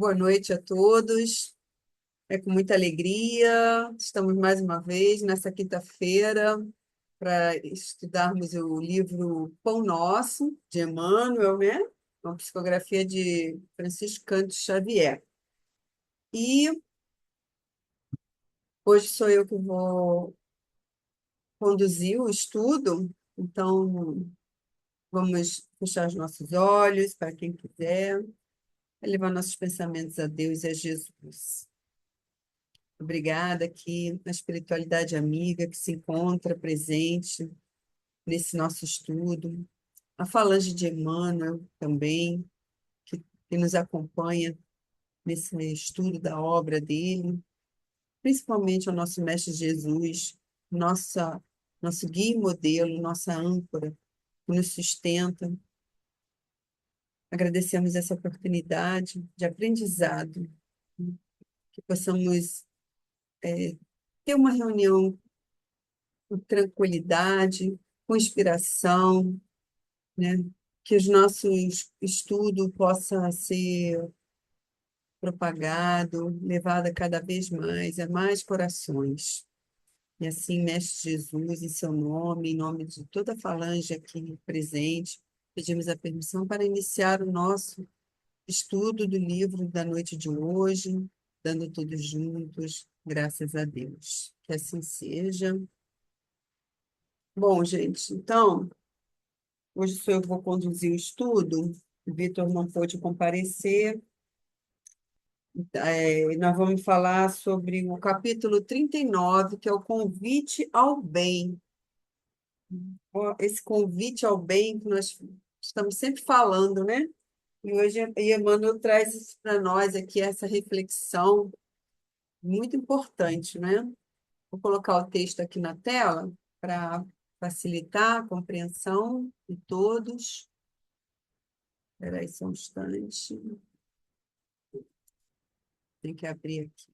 Boa noite a todos. É com muita alegria. Estamos mais uma vez nessa quinta-feira para estudarmos o livro Pão Nosso, de Emmanuel, né? Uma psicografia de Francisco Cândido Xavier. E hoje sou eu que vou conduzir o estudo, então vamos fechar os nossos olhos para quem quiser, levar nossos pensamentos a Deus e a Jesus. Obrigada aqui na espiritualidade amiga que se encontra presente nesse nosso estudo. A falange de Emmanuel também, que nos acompanha nesse estudo da obra dele, principalmente o nosso Mestre Jesus, nossa, nosso guia e modelo, nossa âncora, que nos sustenta. Agradecemos essa oportunidade de aprendizado, que possamos ter uma reunião com tranquilidade, com inspiração, né? Que os nossos estudo possa ser propagado, levado a cada vez mais a mais corações. E assim, Mestre Jesus, em seu nome, em nome de toda a falange aqui presente, pedimos a permissão para iniciar o nosso estudo do livro da noite de hoje, dando todos juntos, graças a Deus. Que assim seja. Bom, gente, então, hoje sou eu que vou conduzir o estudo. O Vitor não pôde comparecer. Nós vamos falar sobre o capítulo 39, que é o convite ao bem. Esse convite ao bem que nós estamos sempre falando, né? E hoje Emmanuel traz isso para nós aqui, essa reflexão muito importante, né? Vou colocar o texto aqui na tela para facilitar a compreensão de todos. Espera aí só um instante. Tem que abrir aqui.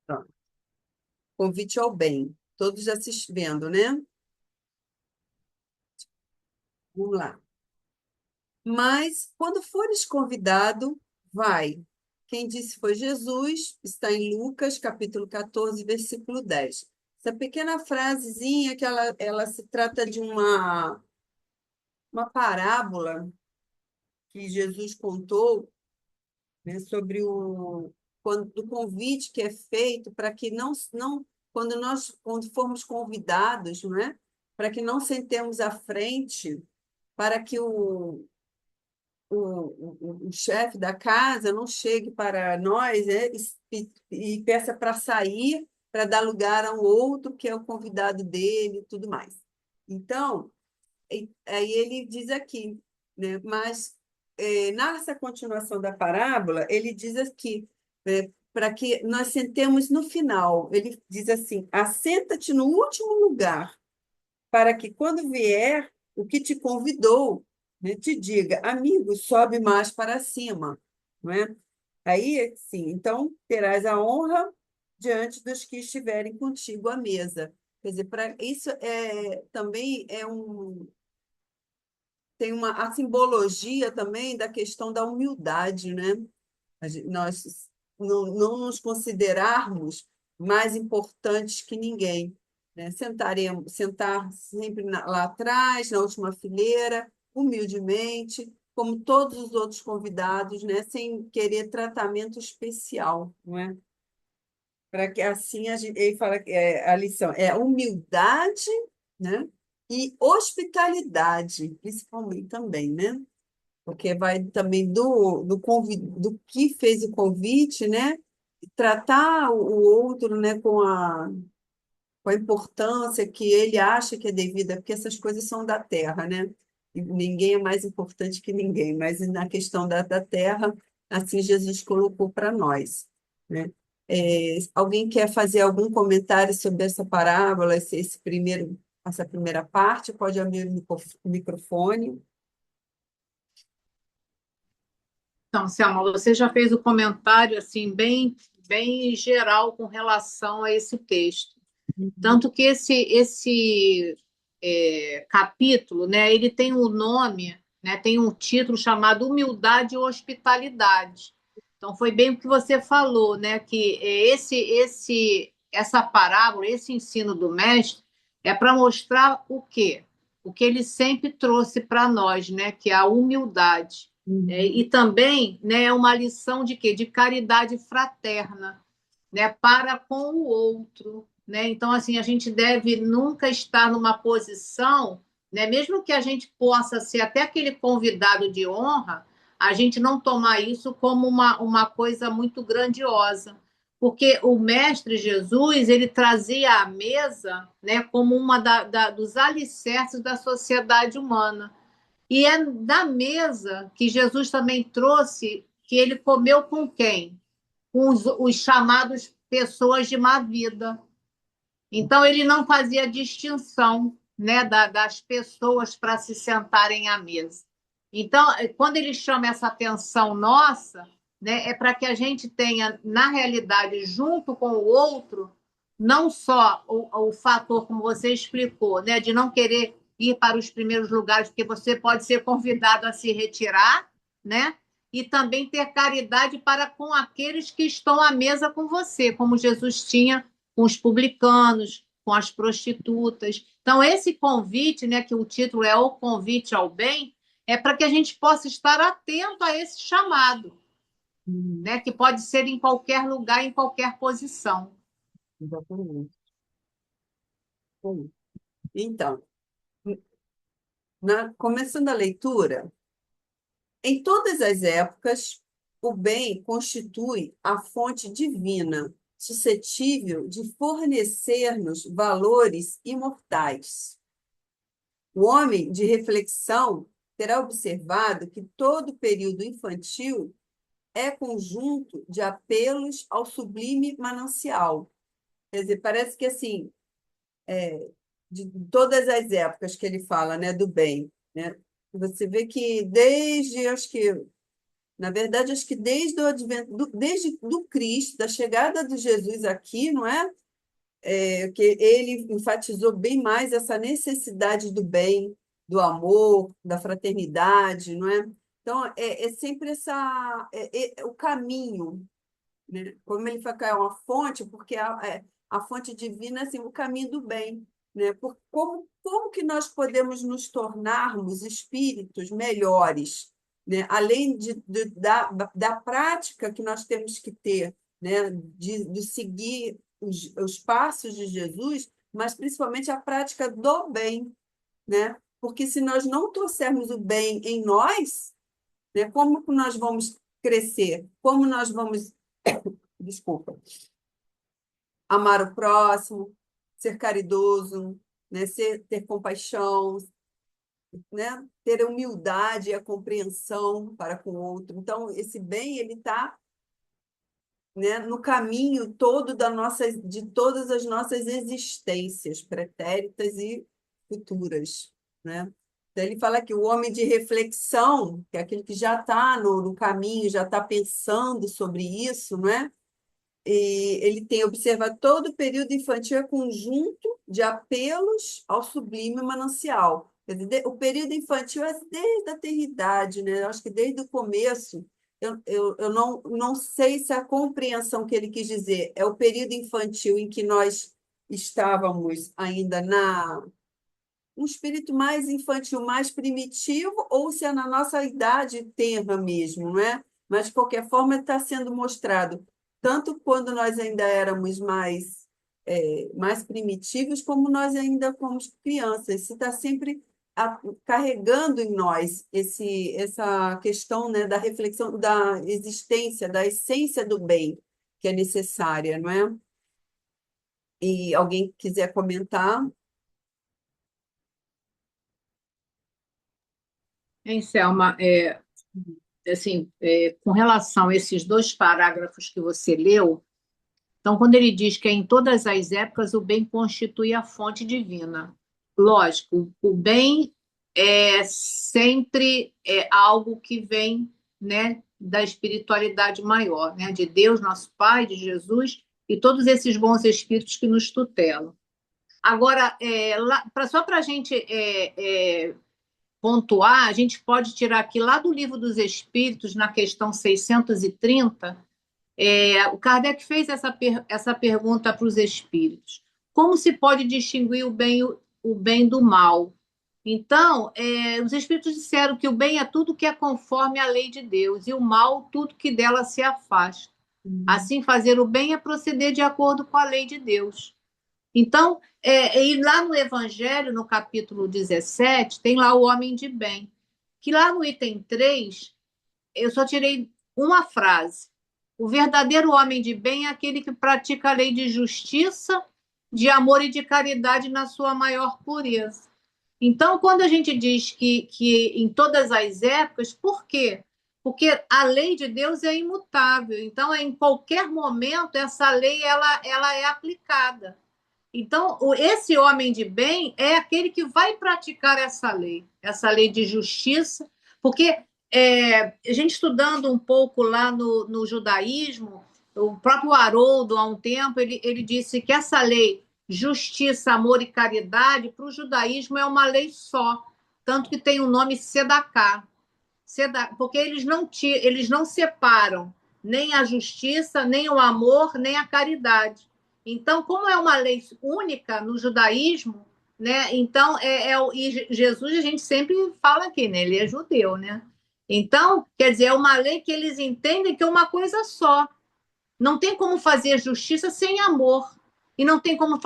Pronto. Convite ao bem. Todos assistindo, né? Vamos lá. Mas, quando fores convidado, vai. Quem disse foi Jesus, está em Lucas, capítulo 14, versículo 10. Essa pequena frasezinha que ela se trata de uma parábola que Jesus contou, né, sobre do convite que é feito para que quando formos convidados, não é? Para que não sentemos à frente, para que o chefe da casa não chegue para nós, né, e peça para sair, para dar lugar a um outro que é o convidado dele e tudo mais. Então, aí ele diz aqui, né, mas nessa continuação da parábola, ele diz aqui, para que nós sentemos no final, ele diz assim: assenta-te no último lugar para que, quando vier o que te convidou, né, te diga, amigo, sobe mais para cima, não é? Aí, sim, então terás a honra diante dos que estiverem contigo à mesa. Quer dizer, isso também tem a simbologia também da questão da humildade, né? Nós não nos considerarmos mais importantes que ninguém, né? Sentar sempre lá atrás, na última fileira, humildemente, como todos os outros convidados, né? Sem querer tratamento especial, não é? Para que assim ele fala que a lição é humildade, né? E hospitalidade, principalmente também, né? Porque vai também do que fez o convite, né? Tratar o outro, né, com a importância que ele acha que é devida, porque essas coisas são da terra, né? E ninguém é mais importante que ninguém, mas na questão da terra, assim Jesus colocou para nós, né? Alguém quer fazer algum comentário sobre essa parábola, essa primeira parte? Pode abrir o microfone. Então, Selma, você já fez o comentário assim bem geral com relação a esse texto. Uhum, Tanto que esse capítulo, né, ele tem um nome, né, tem um título chamado Humildade e Hospitalidade. Então, foi bem o que você falou, né, que essa parábola, esse ensino do mestre, é para mostrar o quê? O que ele sempre trouxe para nós, né, que é a humildade. E uhum, também, né, é uma lição de quê? De caridade fraterna, né, para com o outro, né? Então, assim, a gente deve nunca estar numa posição, né, mesmo que a gente possa ser até aquele convidado de honra, a gente não tomar isso como uma coisa muito grandiosa, porque o mestre Jesus, ele trazia a mesa, né, como uma dos alicerces da sociedade humana. E é da mesa que Jesus também trouxe que ele comeu com quem? Com os chamados pessoas de má vida. Então, ele não fazia distinção, né, das pessoas para se sentarem à mesa. Então, quando ele chama essa atenção nossa, né, é para que a gente tenha, na realidade, junto com o outro, não só o fator, como você explicou, né, de não querer ir para os primeiros lugares, porque você pode ser convidado a se retirar, né? E também ter caridade para com aqueles que estão à mesa com você, como Jesus tinha com os publicanos, com as prostitutas. Então, esse convite, né, que o título é O Convite ao Bem, é para que a gente possa estar atento a esse chamado, uhum, né, que pode ser em qualquer lugar, em qualquer posição. exatamente. Bom, então, começando a leitura, em todas as épocas, o bem constitui a fonte divina, suscetível de fornecer-nos valores imortais. O homem de reflexão terá observado que todo período infantil é conjunto de apelos ao sublime manancial. Quer dizer, parece que assim, de todas as épocas que ele fala, né, do bem, né? Você vê que desde, acho que, na verdade, acho que desde o advento, desde do Cristo, da chegada de Jesus aqui, não é? Que ele enfatizou bem mais essa necessidade do bem, do amor, da fraternidade, não é? Então, é sempre o caminho, né? Como ele fala que é uma fonte, porque a fonte divina é assim, o caminho do bem, né? Como que nós podemos nos tornarmos espíritos melhores, né? Além da prática que nós temos que ter, né? De seguir os passos de Jesus, mas principalmente a prática do bem, né? Porque se nós não trouxermos o bem em nós, né? Como que nós vamos crescer? Como nós vamos, desculpa, amar o próximo, ser caridoso, né? Ter compaixão, né? Ter a humildade e a compreensão para com o outro. Então, esse bem, ele está, né, no caminho todo de todas as nossas existências, pretéritas e futuras, né? Então, ele fala que o homem de reflexão, que é aquele que já está no caminho, já está pensando sobre isso, não é? E ele tem observado todo o período infantil é conjunto de apelos ao sublime manancial. Quer dizer, o período infantil é desde a eternidade, né? Eu acho que desde o começo, eu não sei se a compreensão que ele quis dizer é o período infantil em que nós estávamos ainda um espírito mais infantil, mais primitivo, ou se é na nossa idade tenra mesmo, não é? Mas, de qualquer forma, está sendo mostrado, tanto quando nós ainda éramos mais primitivos, como nós ainda fomos crianças. Isso está sempre carregando em nós essa questão, né, da reflexão da existência, da essência do bem que é necessária, não é? E alguém quiser comentar? Hein, Selma, assim, com relação a esses dois parágrafos que você leu, então, quando ele diz que é em todas as épocas o bem constitui a fonte divina, lógico, o bem é sempre algo que vem, né, da espiritualidade maior, né? De Deus, nosso Pai, de Jesus e todos esses bons espíritos que nos tutelam. Agora, só para a gente pontuar, a gente pode tirar aqui lá do Livro dos Espíritos, na questão 630, o Kardec fez essa pergunta para os espíritos. Como se pode distinguir o bem do mal? Então, os espíritos disseram que o bem é tudo que é conforme a lei de Deus, e o mal, tudo que dela se afasta. Assim, fazer o bem é proceder de acordo com a lei de Deus. Então, e lá no Evangelho, no capítulo 17, tem lá o homem de bem, que lá no item 3, eu só tirei uma frase. O verdadeiro homem de bem é aquele que pratica a lei de justiça, de amor e de caridade na sua maior pureza. Então, quando a gente diz que em todas as épocas, por quê? Porque a lei de Deus é imutável. Então, em qualquer momento, essa lei ela é aplicada. Então, esse homem de bem é aquele que vai praticar essa lei de justiça, porque a gente estudando um pouco lá no judaísmo, o próprio Haroldo, há um tempo, ele disse que essa lei, justiça, amor e caridade, para o judaísmo é uma lei só, tanto que tem o nome Sedaká, porque eles não separam nem a justiça, nem o amor, nem a caridade. Então, como é uma lei única no judaísmo, né? Então, e Jesus, a gente sempre fala aqui, né? Ele é judeu, né? Então, quer dizer, é uma lei que eles entendem que é uma coisa só. Não tem como fazer justiça sem amor. E não tem como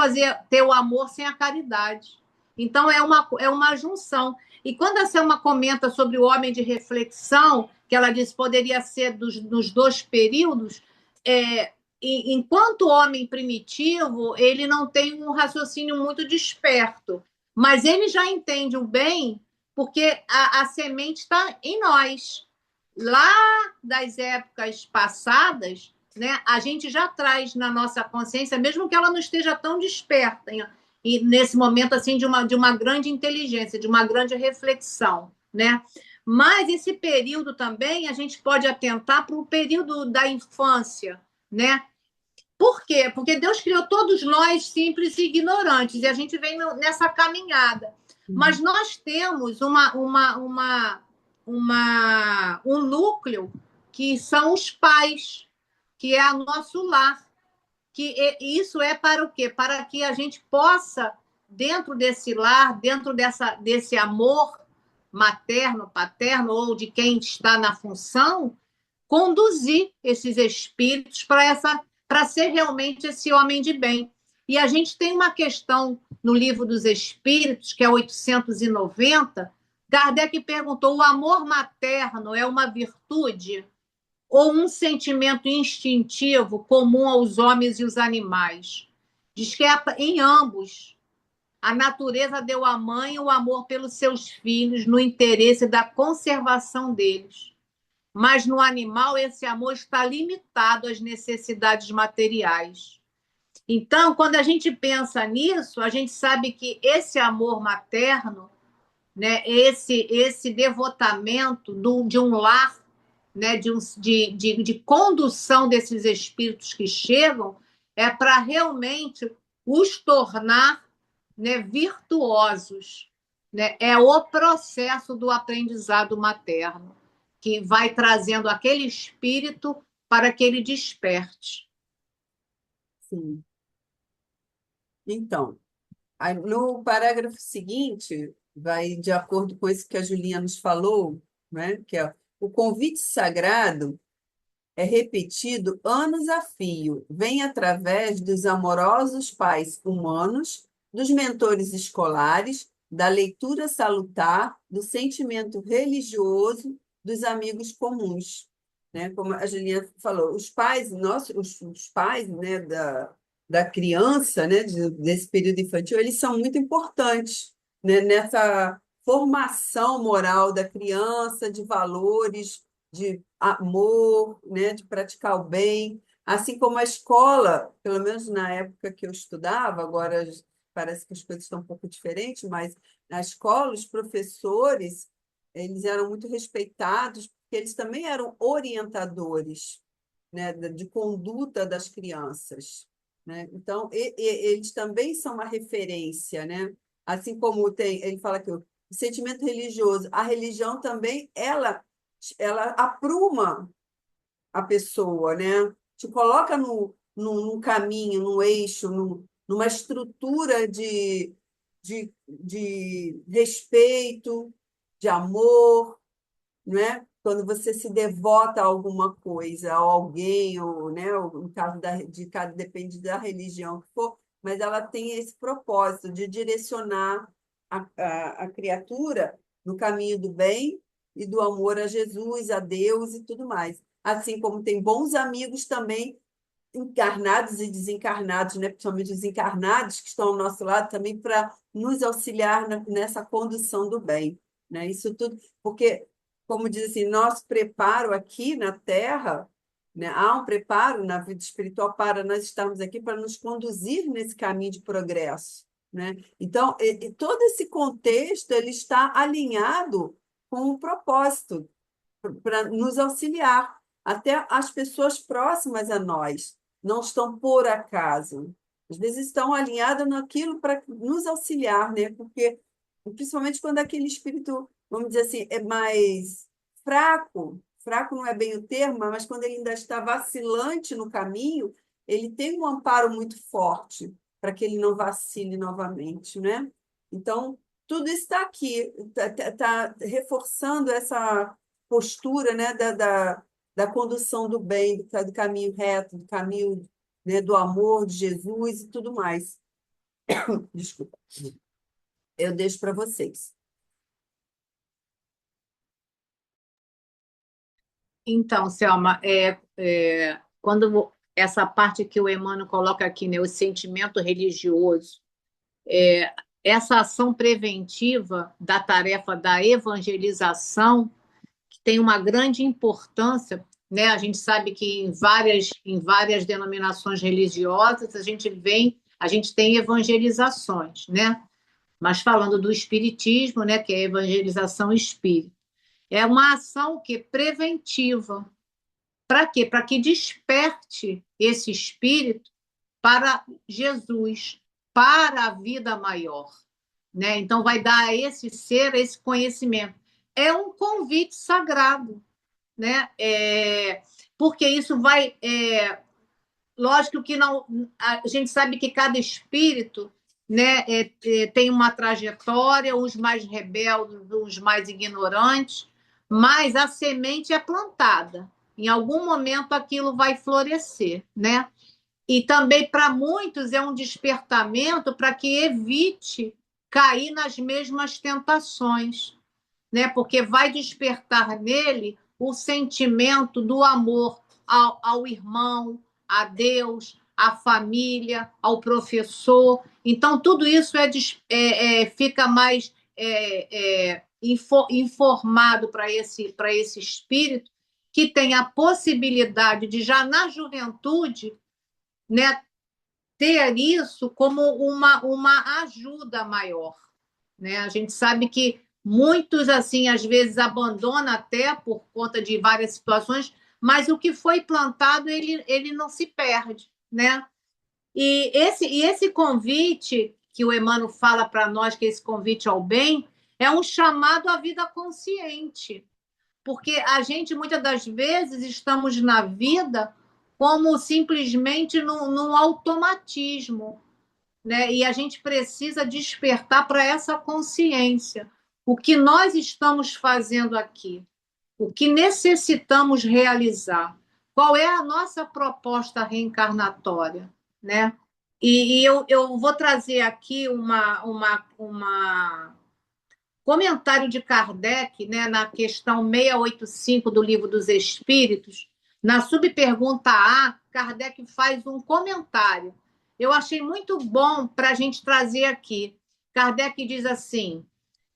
ter o amor sem a caridade. Então, é uma junção. E quando a Selma comenta sobre o homem de reflexão, que ela diz poderia ser nos dois períodos, enquanto homem primitivo, ele não tem um raciocínio muito desperto, mas ele já entende o bem porque a semente está em nós. Lá das épocas passadas, né, a gente já traz na nossa consciência, mesmo que ela não esteja tão desperta, e nesse momento assim de uma grande inteligência, de uma grande reflexão, né? Mas esse período também a gente pode atentar para o período da infância, né? Por quê? Porque Deus criou todos nós simples e ignorantes, e a gente vem nessa caminhada. Mas nós temos um núcleo que são os pais, que é o nosso lar. Isso é para o quê? Para que a gente possa, dentro desse lar, dentro desse amor materno, paterno, ou de quem está na função, conduzir esses espíritos para ser realmente esse homem de bem. E a gente tem uma questão no Livro dos Espíritos, que é 890, Kardec perguntou: o amor materno é uma virtude ou um sentimento instintivo comum aos homens e os animais? Diz que em ambos. A natureza deu à mãe o amor pelos seus filhos no interesse da conservação deles. Mas no animal, esse amor está limitado às necessidades materiais. Então, quando a gente pensa nisso, a gente sabe que esse amor materno, né, esse devotamento de um lar, né, de condução desses espíritos que chegam, é para realmente os tornar, né, virtuosos. Né? É o processo do aprendizado materno, que vai trazendo aquele espírito para que ele desperte. Sim. Então, aí, no parágrafo seguinte, vai de acordo com isso que a Julinha nos falou, né? Que é o convite sagrado é repetido anos a fio, vem através dos amorosos pais humanos, dos mentores escolares, da leitura salutar, do sentimento religioso, dos amigos comuns. Né? Como a Julinha falou, os pais, os pais, né, da criança, né, desse período infantil, eles são muito importantes, né, nessa formação moral da criança, de valores, de amor, né, de praticar o bem, assim como a escola, pelo menos na época que eu estudava, agora parece que as coisas estão um pouco diferentes, mas na escola os professores, eles eram muito respeitados que eles também eram orientadores, né, de conduta das crianças, né? Então, eles também são uma referência, né? Assim como tem, ele fala que o sentimento religioso, a religião também, ela apruma a pessoa, né? Te coloca num caminho, num eixo, numa estrutura de respeito, de amor, né? Quando você se devota a alguma coisa, a alguém, ou, né? No caso de cada, depende da religião que for, mas ela tem esse propósito de direcionar a criatura no caminho do bem e do amor a Jesus, a Deus e tudo mais. Assim como tem bons amigos também encarnados e desencarnados, né? Principalmente os encarnados que estão ao nosso lado também para nos auxiliar nessa condução do bem, né? Isso tudo, porque, como diz assim, nosso preparo aqui na Terra, né? Há um preparo na vida espiritual para nós estarmos aqui para nos conduzir nesse caminho de progresso, né? Então, todo esse contexto ele está alinhado com um propósito para nos auxiliar. Até as pessoas próximas a nós não estão por acaso. Às vezes estão alinhadas naquilo para nos auxiliar, né? Porque, principalmente quando aquele espírito, vamos dizer assim, é mais fraco, fraco não é bem o termo, mas quando ele ainda está vacilante no caminho, ele tem um amparo muito forte para que ele não vacile novamente, né? Então, tudo isso está aqui, está reforçando essa postura, né, da condução do bem, do caminho reto, do caminho, né, do amor de Jesus e tudo mais. Desculpa, eu deixo para vocês. Então, Selma, quando essa parte que o Emmanuel coloca aqui, né, o sentimento religioso, essa ação preventiva da tarefa da evangelização, que tem uma grande importância, né? A gente sabe que em várias denominações religiosas a gente tem evangelizações, né? Mas falando do espiritismo, né, que é a evangelização espírita, é uma ação que preventiva. Para quê? Para que desperte esse espírito para Jesus, para a vida maior, né? Então vai dar a esse ser esse conhecimento. É um convite sagrado, né? Porque isso vai, lógico que não, a gente sabe que cada espírito, né, tem uma trajetória, uns mais rebeldes, uns mais ignorantes, mas a semente é plantada. Em algum momento aquilo vai florescer, né? E também para muitos é um despertamento para que evite cair nas mesmas tentações, né? Porque vai despertar nele o sentimento do amor ao irmão, a Deus, à família, ao professor. Então, tudo isso fica mais informado para esse espírito que tem a possibilidade de, já na juventude, né, ter isso como uma ajuda maior, né? A gente sabe que muitos, assim, às vezes abandonam até por conta de várias situações, mas o que foi plantado, ele não se perde, né? E esse convite que o Emmanuel fala para nós, que é esse convite ao bem, é um chamado à vida consciente, porque a gente, muitas das vezes, estamos na vida como simplesmente num automatismo, né? E a gente precisa despertar para essa consciência. O que nós estamos fazendo aqui? O que necessitamos realizar? Qual é a nossa proposta reencarnatória, né? E eu vou trazer aqui uma comentário de Kardec, né, na questão 685 do Livro dos Espíritos. Na subpergunta A, Kardec faz um comentário. Eu achei muito bom para a gente trazer aqui. Kardec diz assim: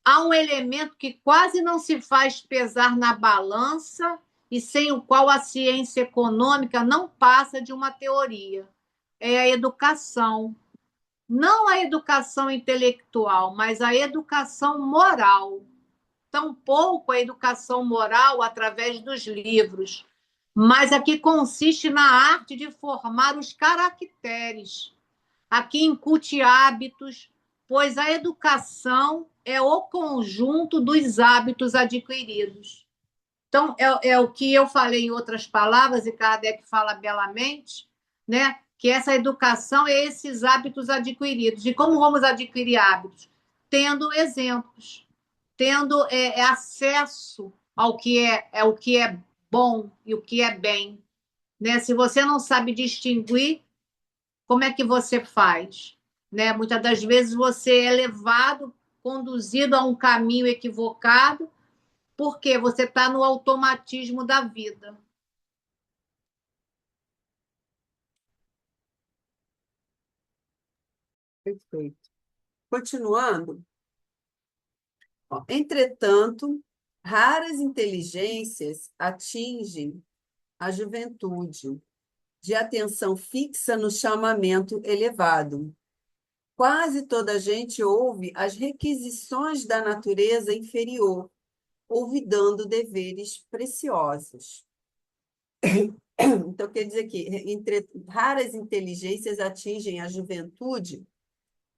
há um elemento que quase não se faz pesar na balança e sem o qual a ciência econômica não passa de uma teoria. É a educação. Não a educação intelectual, mas a educação moral. tampouco a educação moral através dos livros, mas aqui consiste na arte de formar os caracteres. Aqui incute hábitos, pois a educação é o conjunto dos hábitos adquiridos. Então, é o que eu falei em outras palavras, e Kardec fala belamente, né? Que essa educação é esses hábitos adquiridos. E como vamos adquirir hábitos? Tendo exemplos, tendo acesso ao o que é bom e o que é bem. Né? Se você não sabe distinguir, como é que você faz? Né? Muitas das vezes você é levado, conduzido a um caminho equivocado, porque você está no automatismo da vida. Perfeito. Continuando, ó, entretanto, raras inteligências atingem a juventude, de atenção fixa no chamamento elevado. Quase toda a gente ouve as requisições da natureza inferior, olvidando deveres preciosos. Então, quer dizer que raras inteligências atingem a juventude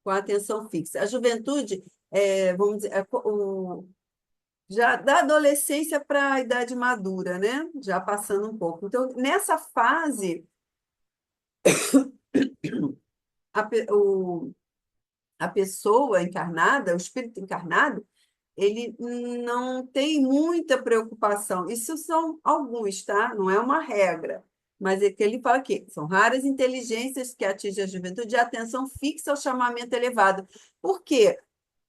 com a atenção fixa. A juventude, vamos dizer, já da adolescência para a idade madura, né? Já passando um pouco. Então, nessa fase, a, a pessoa encarnada, o espírito encarnado, ele não tem muita preocupação. Isso são alguns, tá? Não é uma regra. Mas é que ele fala aqui, são raras inteligências que atingem a juventude de atenção fixa ao chamamento elevado. Por quê?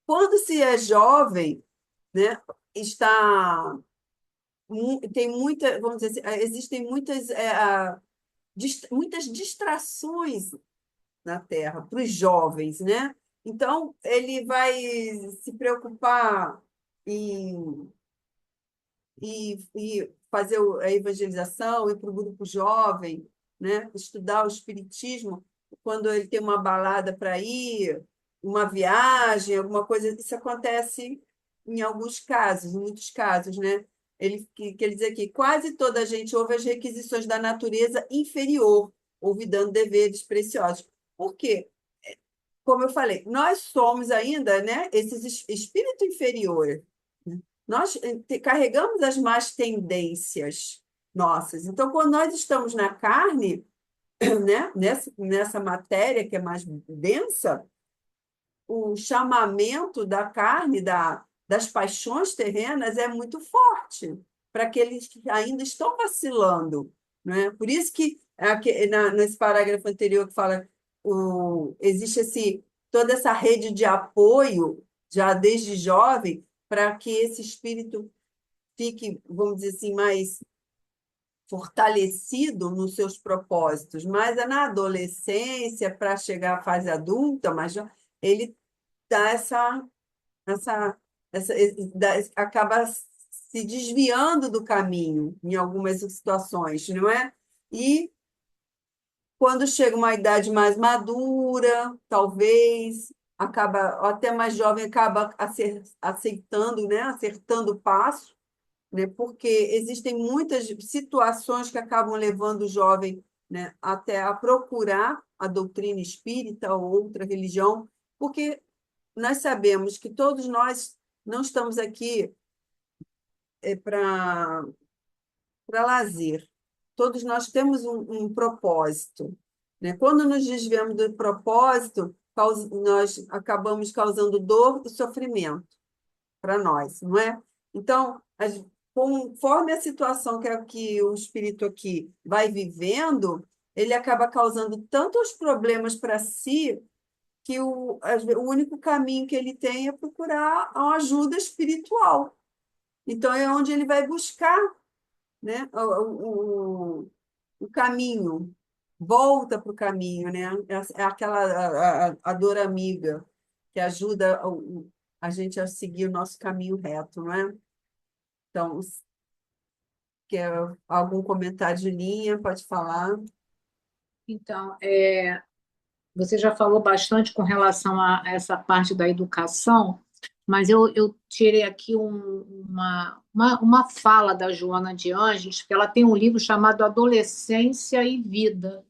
Quando se é jovem, né, está tem muita, vamos dizer assim, existem muitas distrações na Terra para os jovens, né? Então, ele vai se preocupar em, e fazer a evangelização, ir para o grupo jovem, né? Estudar o espiritismo, quando ele tem uma balada para ir, uma viagem, alguma coisa, isso acontece em alguns casos, em muitos casos, né? Ele quer dizer que quase toda a gente ouve as requisições da natureza inferior, olvidando deveres preciosos. Por quê? Como eu falei, nós somos ainda, né, esses espírito inferior. Né? Nós carregamos as más tendências nossas. Então, quando nós estamos na carne, né, nessa matéria que é mais densa, o chamamento da carne, das paixões terrenas é muito forte para aqueles que ainda estão vacilando. Né? Por isso que nesse parágrafo anterior que fala existe toda essa rede de apoio, já desde jovem, para que esse espírito fique, vamos dizer assim, mais fortalecido nos seus propósitos. Mas é na adolescência, para chegar à fase adulta, mas ele dá essa, acaba se desviando do caminho em algumas situações, não é? E quando chega uma idade mais madura, talvez, acaba, até mais jovem, acaba aceitando, né? Acertando o passo, né? Porque existem muitas situações que acabam levando o jovem, né, até a procurar a doutrina espírita ou outra religião, porque nós sabemos que todos nós não estamos aqui para lazer. Todos nós temos um propósito. Né? Quando nos desviamos do propósito, nós acabamos causando dor e sofrimento para nós, não é? Então, conforme a situação que o espírito aqui vai vivendo, ele acaba causando tantos problemas para si que o único caminho que ele tem é procurar uma ajuda espiritual. Então, é onde ele vai buscar, né, o caminho, volta para o caminho, né? É aquela a dor amiga que ajuda a gente a seguir o nosso caminho reto, não é? Então, quer algum comentário de linha, pode falar. Então, você já falou bastante com relação a essa parte da educação, mas eu tirei aqui uma fala da Joana de Ângeles, que ela tem um livro chamado Adolescência e Vida.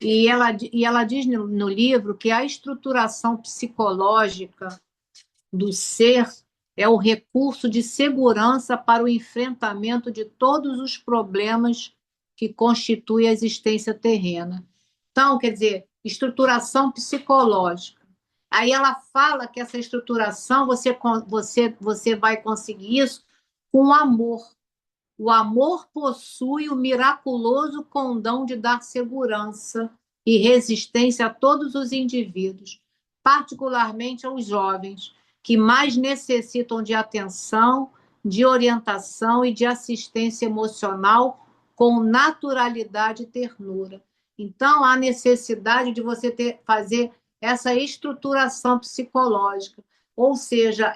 E ela diz no livro que a estruturação psicológica do ser é o recurso de segurança para o enfrentamento de todos os problemas que constituem a existência terrena. Então, quer dizer, estruturação psicológica. Aí ela fala que essa estruturação você vai conseguir isso com amor. O amor possui o miraculoso condão de dar segurança e resistência a todos os indivíduos, particularmente aos jovens, que mais necessitam de atenção, de orientação e de assistência emocional com naturalidade e ternura. Então, há necessidade de você fazer essa estruturação psicológica, ou seja,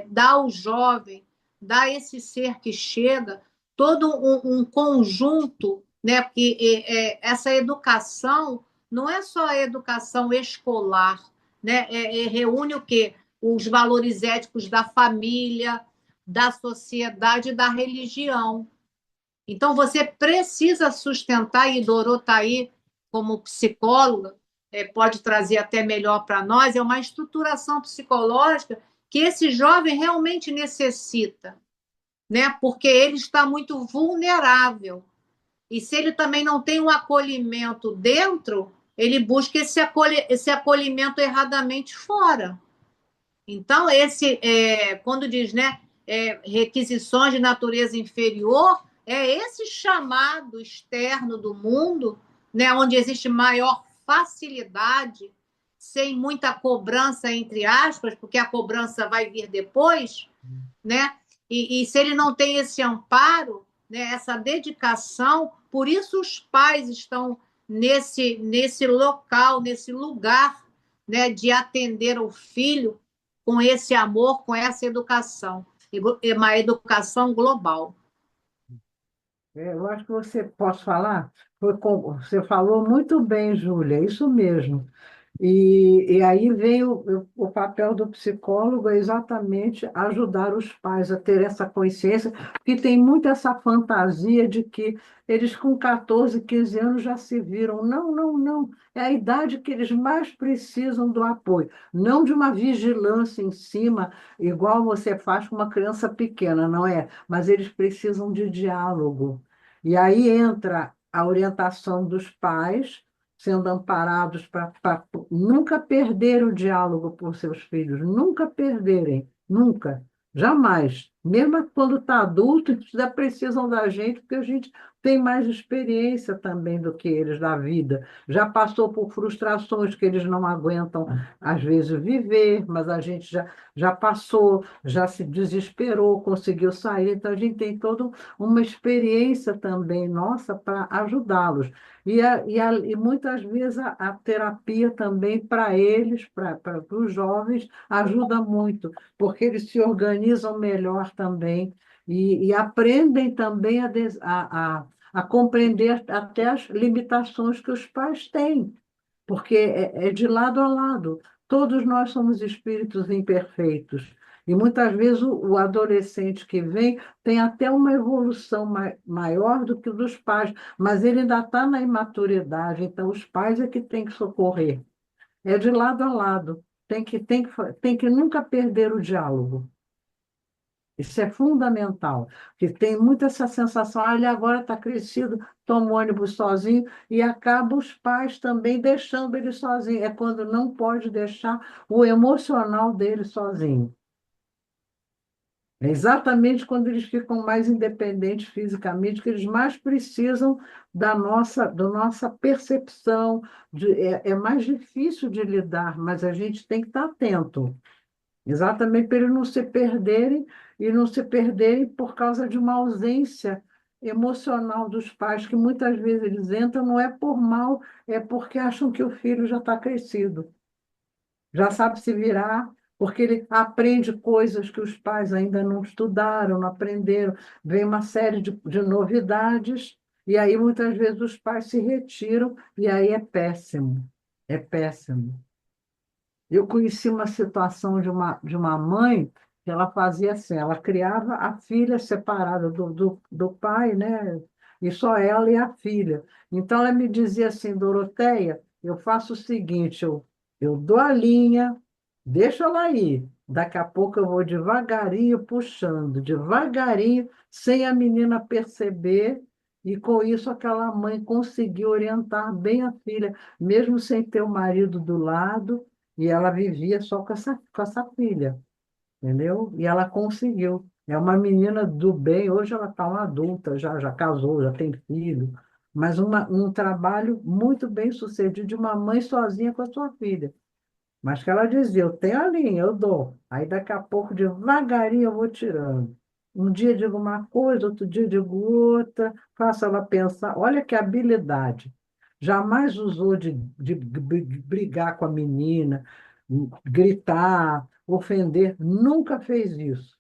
dar ao jovem, dar a esse ser que chega, todo um conjunto, né? Porque essa educação não é só a educação escolar, né? Reúne o quê? Os valores éticos da família, da sociedade e da religião. Então, você precisa sustentar, e Dorô está aí como psicóloga, pode trazer até melhor para nós, é uma estruturação psicológica que esse jovem realmente necessita, né? Porque ele está muito vulnerável. E se ele também não tem um acolhimento dentro, ele busca esse acolhimento erradamente fora. Então, quando diz, né, requisições de natureza inferior, é esse chamado externo do mundo, né, onde existe maior facilidade, sem muita cobrança, entre aspas, porque a cobrança vai vir depois, né? E se ele não tem esse amparo, né, essa dedicação, por isso os pais estão nesse local, nesse lugar, né, de atender o filho com esse amor, com essa educação, uma educação global. Eu acho que você, posso falar? Você falou muito bem, Júlia, é isso mesmo. E aí vem o papel do psicólogo é exatamente ajudar os pais a ter essa consciência, que tem muito essa fantasia de que eles com 14, 15 anos já se viram. Não, não, não. É a idade que eles mais precisam do apoio, não de uma vigilância em cima, igual você faz com uma criança pequena, não é? Mas eles precisam de diálogo. E aí entra a orientação dos pais, sendo amparados para nunca perder o diálogo por seus filhos, nunca perderem, nunca, jamais. Mesmo quando está adulto, eles já precisam da gente, porque a gente tem mais experiência também do que eles da vida. Já passou por frustrações que eles não aguentam, às vezes, viver, mas a gente já passou, já se desesperou, conseguiu sair. Então, a gente tem toda uma experiência também nossa para ajudá-los. E muitas vezes a terapia também para eles, para os jovens, ajuda muito, porque eles se organizam melhor também e aprendem também a compreender até as limitações que os pais têm, porque é de lado a lado. Todos nós somos espíritos imperfeitos. E muitas vezes o adolescente que vem tem até uma evolução maior do que o dos pais, mas ele ainda está na imaturidade, então os pais é que têm que socorrer. É de lado a lado. Tem que nunca perder o diálogo. Isso é fundamental, porque tem muito essa sensação, ele agora está crescido, toma o ônibus sozinho, e acaba os pais também deixando ele sozinho. É quando não pode deixar o emocional dele sozinho. É exatamente quando eles ficam mais independentes fisicamente, que eles mais precisam da nossa percepção. É mais difícil de lidar, mas a gente tem que estar atento. Exatamente para eles não se perderem e não se perderem por causa de uma ausência emocional dos pais, que muitas vezes eles entram, não é por mal, é porque acham que o filho já está crescido, já sabe se virar, porque ele aprende coisas que os pais ainda não estudaram, não aprenderam, vem uma série de novidades, e aí muitas vezes os pais se retiram, e aí é péssimo, é péssimo. Eu conheci uma situação de uma mãe que ela fazia assim, ela criava a filha separada do pai, né? E só ela e a filha. Então ela me dizia assim, Doroteia, eu faço o seguinte, eu dou a linha, deixa ela ir. Daqui a pouco eu vou devagarinho puxando, devagarinho, sem a menina perceber, e com isso aquela mãe conseguiu orientar bem a filha, mesmo sem ter o marido do lado, e ela vivia só com essa filha, entendeu? E ela conseguiu. É uma menina do bem, hoje ela está uma adulta, já casou, já tem filho, mas um trabalho muito bem sucedido de uma mãe sozinha com a sua filha. Mas que ela dizia, eu tenho a linha, eu dou. Aí daqui a pouco, devagarinho, eu vou tirando. Um dia eu digo uma coisa, outro dia eu digo outra, faço ela pensar. Olha que habilidade. Jamais usou de brigar com a menina, gritar, ofender, nunca fez isso.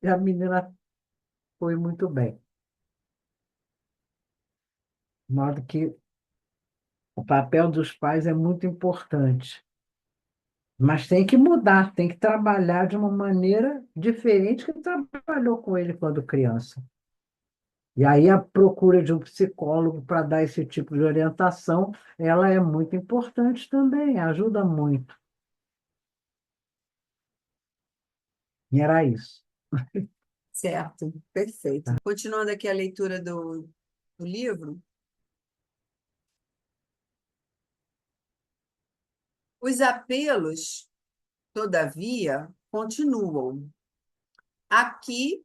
E a menina foi muito bem. De modo que o papel dos pais é muito importante. Mas tem que mudar, tem que trabalhar de uma maneira diferente que trabalhou com ele quando criança. E aí a procura de um psicólogo para dar esse tipo de orientação, ela é muito importante também, ajuda muito. E era isso. Certo, perfeito. Continuando aqui a leitura do livro, os apelos, todavia, continuam. Aqui,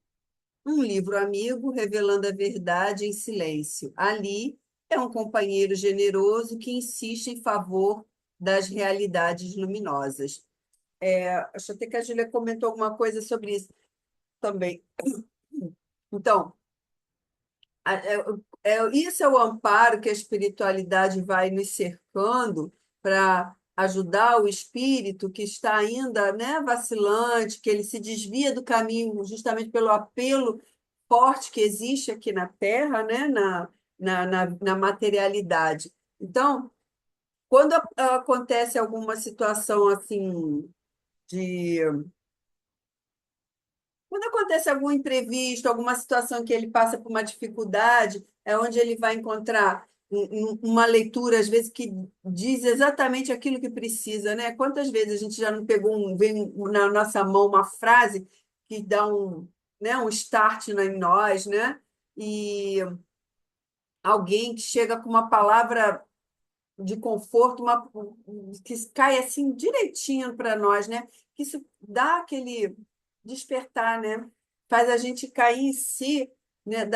um livro amigo revelando a verdade em silêncio. Ali, é um companheiro generoso que insiste em favor das realidades luminosas. Acho até que a Júlia comentou alguma coisa sobre isso também. Então, isso é o amparo que a espiritualidade vai nos cercando para ajudar o espírito que está ainda, né, vacilante, que ele se desvia do caminho justamente pelo apelo forte que existe aqui na Terra, né, na materialidade. Então, quando acontece alguma situação assim de quando acontece algum imprevisto, alguma situação que ele passa por uma dificuldade, é onde ele vai encontrar uma leitura, às vezes, que diz exatamente aquilo que precisa, né? Quantas vezes a gente já não pegou vem na nossa mão uma frase que dá né, um start em nós, né? E alguém que chega com uma palavra de conforto, que cai assim direitinho para nós, né? Que isso dá aquele despertar, né? Faz a gente cair em si, né?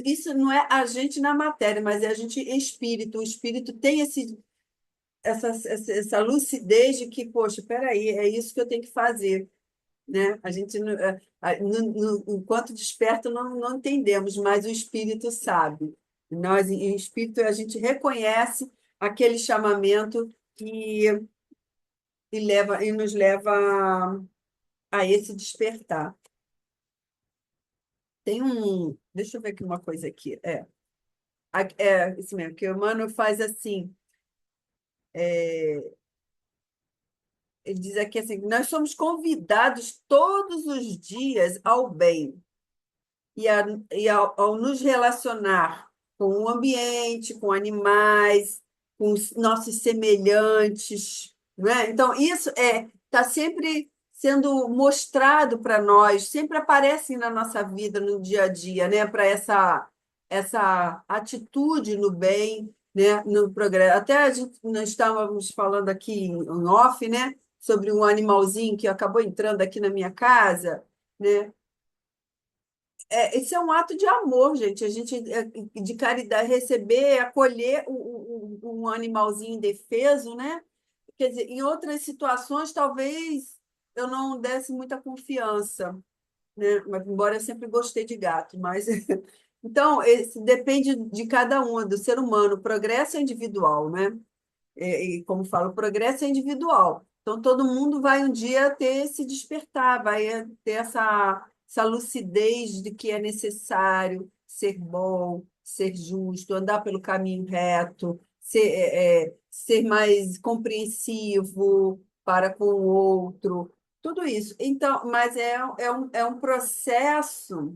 Isso não é a gente na matéria, mas é a gente em espírito. O espírito tem essa lucidez de que, poxa, peraí, é isso que eu tenho que fazer, né? A gente, enquanto desperto, não entendemos, mas o espírito sabe. Nós, em espírito, a gente reconhece aquele chamamento e nos leva a esse despertar. Tem um. Deixa eu ver aqui uma coisa aqui. É isso mesmo, que o Emmanuel faz assim. Ele diz aqui assim: nós somos convidados todos os dias ao bem. Ao nos relacionar com o ambiente, com animais, com os nossos semelhantes, né? Então, isso está sempre sendo mostrado para nós, sempre aparece na nossa vida, no dia a dia, né? Para essa atitude no bem, né? No progresso. Até nós estávamos falando aqui em off, né? Sobre um animalzinho que acabou entrando aqui na minha casa, né? Esse é um ato de amor, gente. A gente, de caridade, receber, acolher um animalzinho indefeso, né? Quer dizer, em outras situações, talvez eu não desse muita confiança, né? Mas, embora eu sempre gostei de gato, mas então depende de cada um, do ser humano. O progresso é individual, né? E como falo, o progresso é individual. Então, todo mundo vai um dia ter esse despertar, vai ter essa lucidez de que é necessário ser bom, ser justo, andar pelo caminho reto, ser mais compreensivo para com o outro, tudo isso. Então, mas é um processo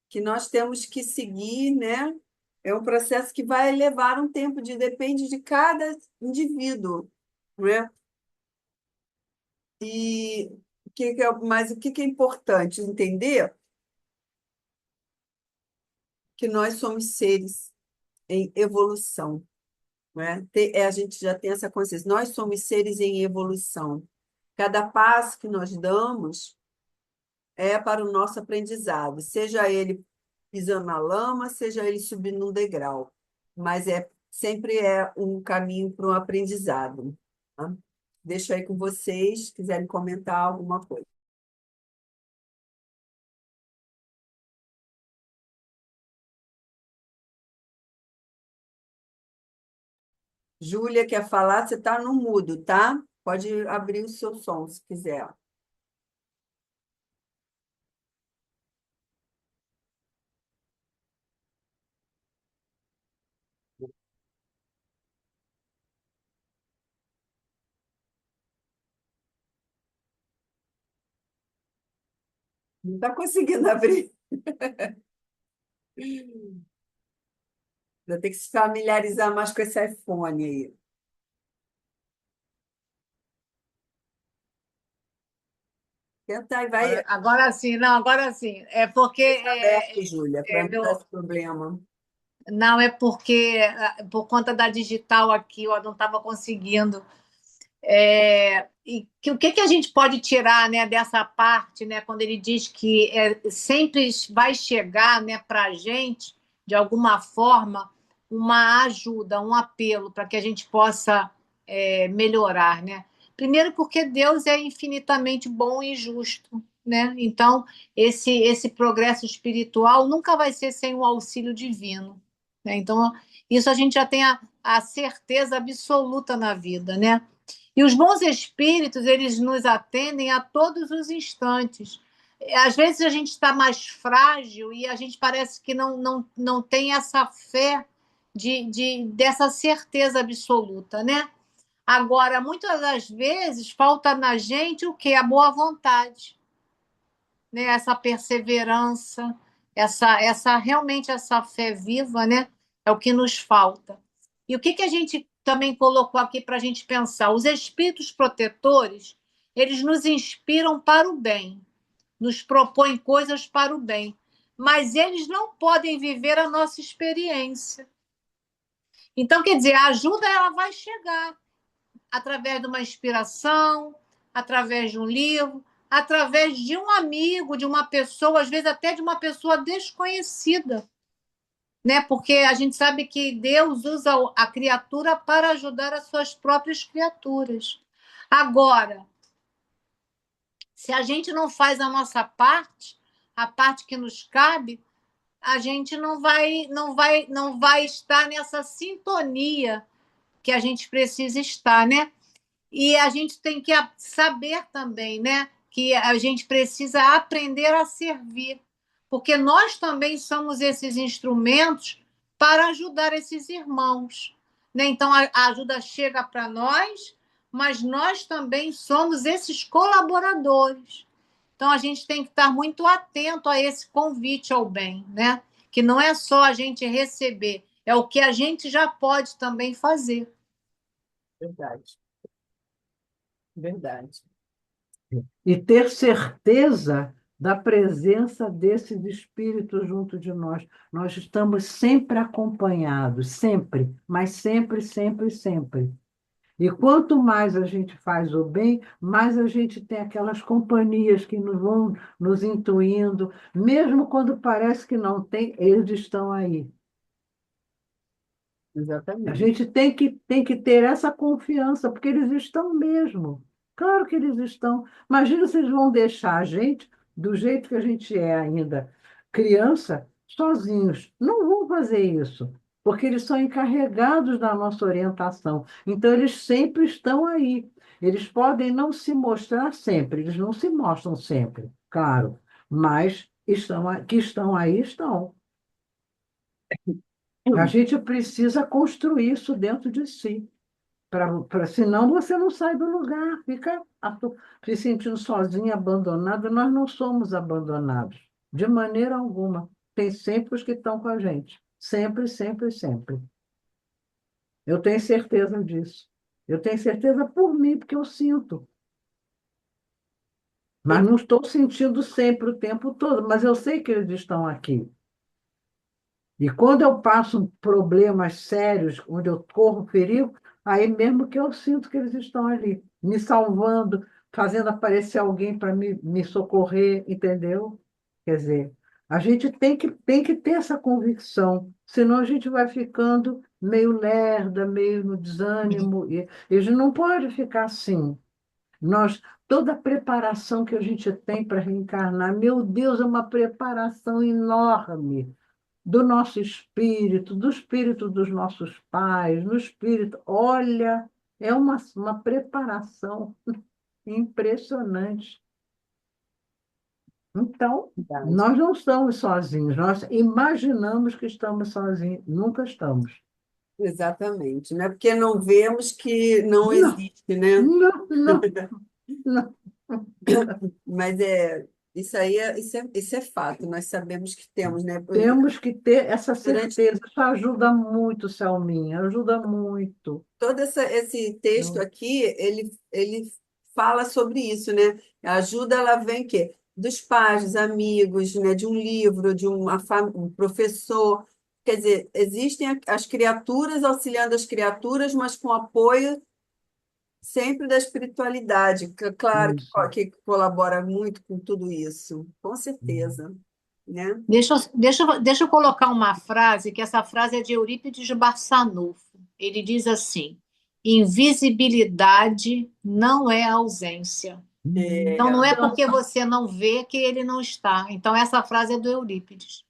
que nós temos que seguir, né? É um processo que vai levar um tempo, depende de cada indivíduo, né? E mas o que é importante entender que nós somos seres em evolução, né? A gente já tem essa consciência. Nós somos seres em evolução. Cada passo que nós damos é para o nosso aprendizado, seja ele pisando na lama, seja ele subindo um degrau, mas sempre é um caminho para um aprendizado, tá? Deixo aí com vocês, se quiserem comentar alguma coisa. Júlia quer falar, você está no mudo, tá? Pode abrir o seu som, se quiser. Não está conseguindo abrir. Vai ter que se familiarizar mais com esse iPhone aí. Tenta e vai. Agora sim, não, agora sim. É porque Deixa aberto, Júlia, para não dar meu, esse problema. não é porque por conta da digital aqui eu não estava conseguindo. O que a gente pode tirar, né, dessa parte, né, quando ele diz que sempre vai chegar, né, para a gente, de alguma forma, uma ajuda, um apelo para que a gente possa melhorar, né? Primeiro porque Deus é infinitamente bom e justo, né? Então, esse progresso espiritual nunca vai ser sem o auxílio divino, né? Então, isso a gente já tem a certeza absoluta na vida, né? E os bons espíritos, eles nos atendem a todos os instantes. Às vezes a gente está mais frágil e a gente parece que não tem essa fé dessa certeza absoluta, né? Agora, muitas das vezes, falta na gente o quê? A boa vontade, né? Essa perseverança, realmente essa fé viva, né? É o que nos falta. E o que a gente também colocou aqui para a gente pensar? Os espíritos protetores, eles nos inspiram para o bem, nos propõem coisas para o bem, mas eles não podem viver a nossa experiência. Então, quer dizer, a ajuda ela vai chegar através de uma inspiração, através de um livro, através de um amigo, de uma pessoa, às vezes até de uma pessoa desconhecida, né? Porque a gente sabe que Deus usa a criatura para ajudar as suas próprias criaturas. Agora, se a gente não faz a nossa parte, a parte que nos cabe, a gente não vai estar nessa sintonia que a gente precisa estar, né? E a gente tem que saber também, né, que a gente precisa aprender a servir, porque nós também somos esses instrumentos para ajudar esses irmãos, né? Então a ajuda chega para nós, mas nós também somos esses colaboradores. Então a gente tem que estar muito atento a esse convite ao bem, né? Que não é só a gente receber, é o que a gente já pode também fazer. Verdade, verdade. E ter certeza da presença desses espíritos junto de nós. Nós estamos sempre acompanhados, sempre, mas sempre, sempre, sempre. E quanto mais a gente faz o bem, mais a gente tem aquelas companhias que nos vão nos intuindo, mesmo quando parece que não tem, eles estão aí. A Exatamente. gente tem que ter essa confiança, porque eles estão mesmo. Claro que eles estão. Imagina se eles vão deixar a gente, do jeito que a gente é ainda, criança, sozinhos. Não vão fazer isso, porque eles são encarregados da nossa orientação. Então, eles sempre estão aí. Eles podem não se mostrar sempre, eles não se mostram sempre, claro, mas que estão aí, estão. A gente precisa construir isso dentro de si. Senão você não sai do lugar, fica se sentindo sozinho, abandonado. Nós não somos abandonados, de maneira alguma. Tem sempre os que estão com a gente. Sempre, sempre, sempre. Eu tenho certeza disso. Eu tenho certeza por mim, porque eu sinto. Mas não estou sentindo sempre o tempo todo, mas eu sei que eles estão aqui. E quando eu passo problemas sérios, onde eu corro perigo, aí mesmo que eu sinto que eles estão ali, me salvando, fazendo aparecer alguém para me socorrer, entendeu? Quer dizer, a gente tem que ter essa convicção, senão a gente vai ficando meio lerda, meio no desânimo, e a gente não pode ficar assim. Toda a preparação que a gente tem para reencarnar, meu Deus, é uma preparação enorme do nosso espírito, do espírito dos nossos pais, no espírito. Olha, é uma preparação impressionante. Então, Verdade. nós não estamos sozinhos, nós imaginamos que estamos sozinhos, nunca estamos. Exatamente, né? Porque não vemos que não Não, existe, né? não, não, não. Mas isso é fato, nós sabemos que temos, né? Temos que ter essa Durante certeza. Isso ajuda muito, Selminha, ajuda muito. todo esse texto aqui, ele fala sobre isso, né? A ajuda, ela vem quê? Dos pais, dos amigos, né? De um livro, um professor. Quer dizer, existem as criaturas auxiliando as criaturas, mas com apoio sempre da espiritualidade. Claro Isso. que colabora muito com tudo isso, com certeza, né? Deixa eu colocar uma frase, que essa frase é de Eurípides de Barçanufo. Ele diz assim: invisibilidade não é ausência. Então, não É, é porque você não vê que ele não está. Então, essa frase é do Eurípides.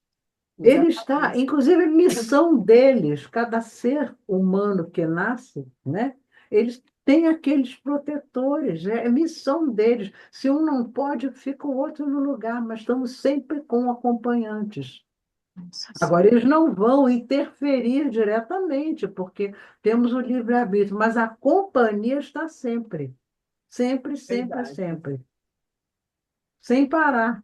Ele está, exatamente. inclusive, a missão deles, cada ser humano que nasce, né? Eles têm aqueles protetores, é missão deles. Se um não pode, fica o outro no lugar, mas estamos sempre com acompanhantes. Agora, eles não vão interferir diretamente, porque temos o livre-arbítrio, mas a companhia está sempre, sempre, sempre, Verdade. sempre, sem parar.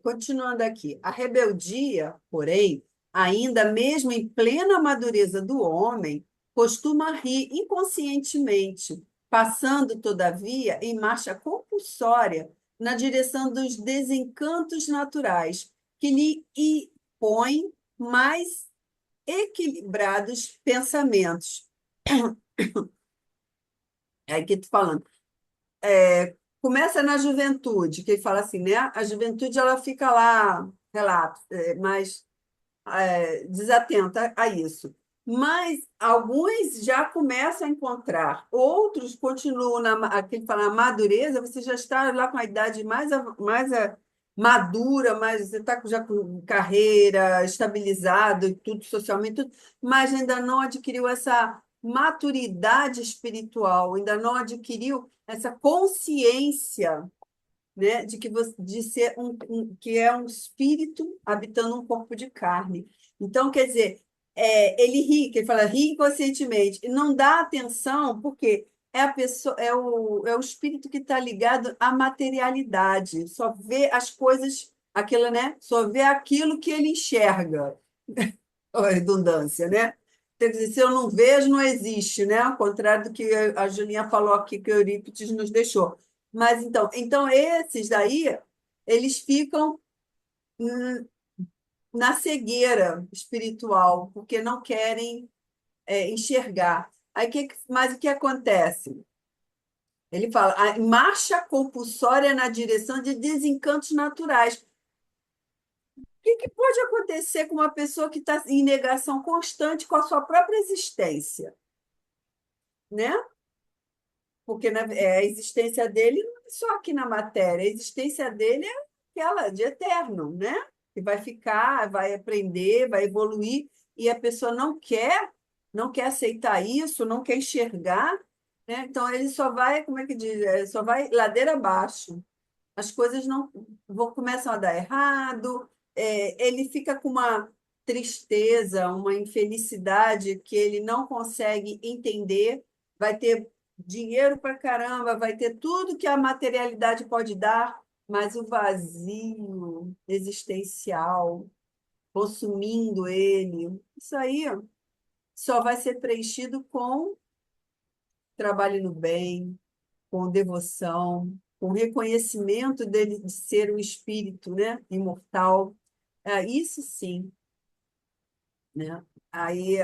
Continuando aqui, a rebeldia, porém, ainda mesmo em plena madureza do homem, costuma rir inconscientemente, passando, todavia, em marcha compulsória na direção dos desencantos naturais, que lhe impõem mais equilibrados pensamentos. É aí que estou falando. Começa na juventude, que ele fala assim, né? A juventude ela fica lá, relato, mais desatenta a isso. Mas alguns já começam a encontrar, outros continuam aquele fala, na madureza, você já está lá com a idade madura, mas você está já com carreira, estabilizado, e tudo socialmente, tudo, mas ainda não adquiriu essa maturidade espiritual, ainda não adquiriu essa consciência, né, de ser que é um espírito habitando um corpo de carne. Então, quer dizer, ele ri, que ele fala, ri inconscientemente, e não dá atenção, porque é a pessoa, é o espírito que está ligado à materialidade, só vê as coisas, aquilo, né? Só vê aquilo que ele enxerga. A redundância, né? Quer dizer, se eu não vejo, não existe, né? Ao contrário do que a Julinha falou aqui, que o Eurípides nos deixou. Mas então esses daí, eles ficam hum, na cegueira espiritual, porque não querem enxergar. Aí, mas o que acontece? Ele fala, a marcha compulsória na direção de desencantos naturais. O que pode acontecer com uma pessoa que está em negação constante com a sua própria existência, né? Porque a existência dele não é só aqui na matéria, a existência dele é aquela de eterno, né? Que vai ficar, vai aprender, vai evoluir, e a pessoa não quer aceitar isso, não quer enxergar, né? Então ele só vai, como é que diz? Só vai ladeira abaixo. As coisas não começam a dar errado, ele fica com uma tristeza, uma infelicidade que ele não consegue entender, vai ter dinheiro para caramba, vai ter tudo que a materialidade pode dar, mas o vazio existencial consumindo ele, isso aí só vai ser preenchido com trabalho no bem, com devoção, com reconhecimento dele de ser um espírito, né, imortal. Isso sim, né? Aí,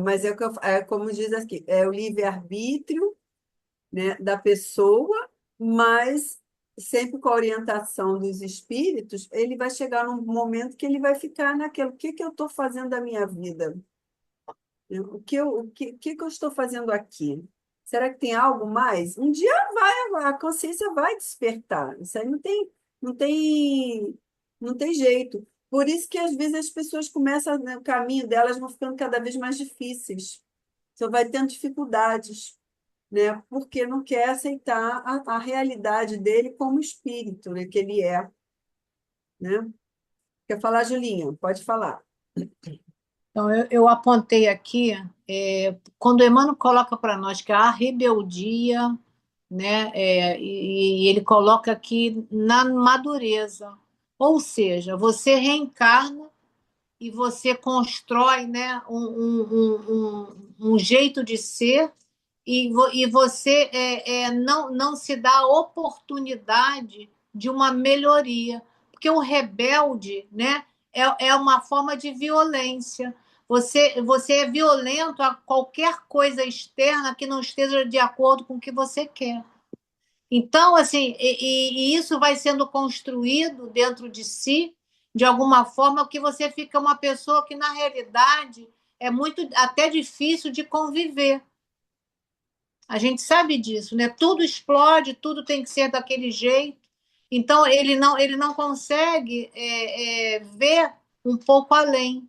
mas como diz aqui, é o livre-arbítrio, né, da pessoa, mas sempre com a orientação dos espíritos, ele vai chegar num momento que ele vai ficar naquilo, o que que eu estou fazendo da minha vida? O que que eu estou fazendo aqui? Será que tem algo mais? Um dia a consciência vai despertar. Isso aí não tem, não tem jeito. Por isso que às vezes as pessoas começam, né, o caminho delas vão ficando cada vez mais difíceis. Você vai tendo dificuldades, né? Porque não quer aceitar a realidade dele como espírito, né, que ele é, né? Quer falar, Julinha? Pode falar. Então, eu apontei aqui, quando Emmanuel coloca para nós que a rebeldia, né, e ele coloca aqui na madureza, ou seja, você reencarna e você constrói, né, um jeito de ser e você não se dá a oportunidade de uma melhoria, porque o rebelde, né, é uma forma de violência. Você é violento a qualquer coisa externa que não esteja de acordo com o que você quer. Então, assim, e isso vai sendo construído dentro de si, de alguma forma, que você fica uma pessoa que, na realidade, é muito até difícil de conviver. A gente sabe disso, né? Tudo explode, tudo tem que ser daquele jeito. Então, ele não consegue ver um pouco além.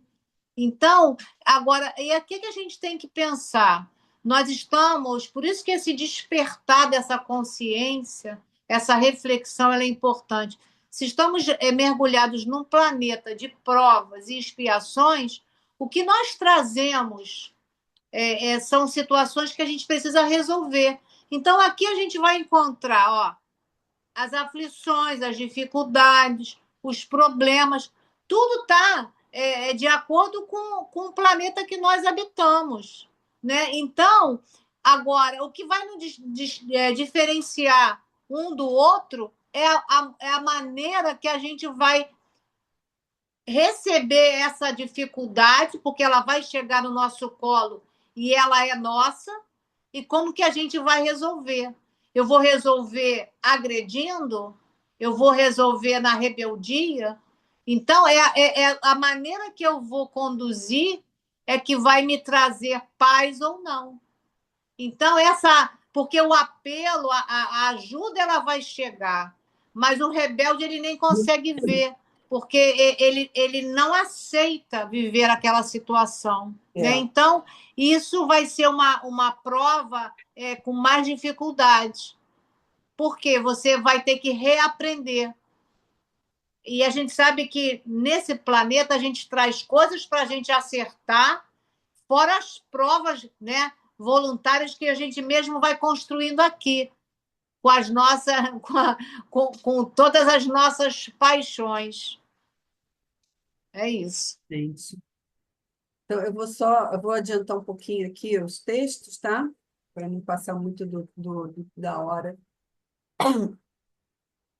Então, agora, e aqui que a gente tem que pensar? Nós estamos, por isso que esse despertar dessa consciência, essa reflexão, ela é importante. Se estamos mergulhados num planeta de provas e expiações, o que nós trazemos são situações que a gente precisa resolver. Então, aqui a gente vai encontrar, ó, as aflições, as dificuldades, os problemas, tudo está de acordo com o planeta que nós habitamos. Né? Então, agora, o que vai nos diferenciar um do outro é a maneira que a gente vai receber essa dificuldade, porque ela vai chegar no nosso colo e ela é nossa, e como que a gente vai resolver. Eu vou resolver agredindo? Eu vou resolver na rebeldia? Então, a maneira que eu vou conduzir é que vai me trazer paz ou não. Então, porque o apelo, a ajuda, ela vai chegar, mas o rebelde ele nem consegue ver, porque ele não aceita viver aquela situação. Né? Então, isso vai ser uma prova com mais dificuldades, porque você vai ter que reaprender. E a gente sabe que nesse planeta a gente traz coisas para a gente acertar, fora as provas, né, voluntárias que a gente mesmo vai construindo aqui, com as nossas, com todas as nossas paixões. É isso. Gente. Então, eu vou adiantar um pouquinho aqui os textos, tá? Para não passar muito da hora.